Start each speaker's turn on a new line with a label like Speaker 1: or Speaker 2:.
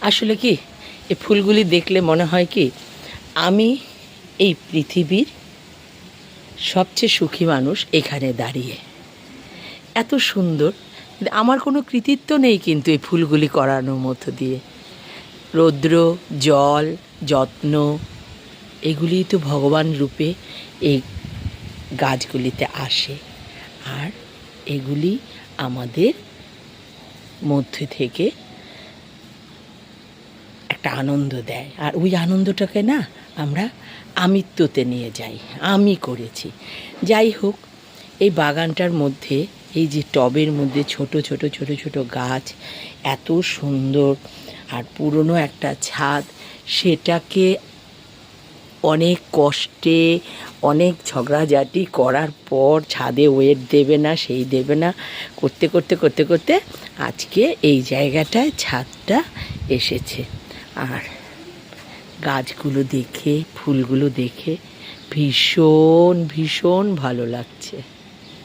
Speaker 1: আসলে কি এই ফুলগুলি দেখলে মনে হয় কি আমি এই পৃথিবীর সবচেয়ে সুখী মানুষ এখানে দাঁড়িয়ে। এত সুন্দর, আমার কোনো কৃতিত্ব নেই কিন্তু এই ফুলগুলি করানোর মধ্য দিয়ে। রৌদ্র, জল, যত্ন এগুলিই তো ভগবান রূপে এই গাছগুলিতে আসে, আর এগুলি আমাদের মধ্যে থেকে একটা আনন্দ দেয়। আর ওই আনন্দটাকে না আমরা আমিত্বতে নিয়ে যাই, আমি করেছি। যাই হোক, এই বাগানটার মধ্যে এই যে টবের মধ্যে ছোট ছোট ছোট ছোট গাছ, এত সুন্দর, আর পুরনো একটা ছাদ, সেটাকে অনেক কষ্টে অনেক ঝগড়াঝাটি করার পর ছাদে ওয়েট দেবে না, সেই দেবে না, করতে করতে করতে করতে আজকে এই জায়গাটায় ছাদটা এসেছে। আর গাছগুলো দেখে, ফুলগুলো দেখে ভীষণ ভীষণ ভালো লাগছে।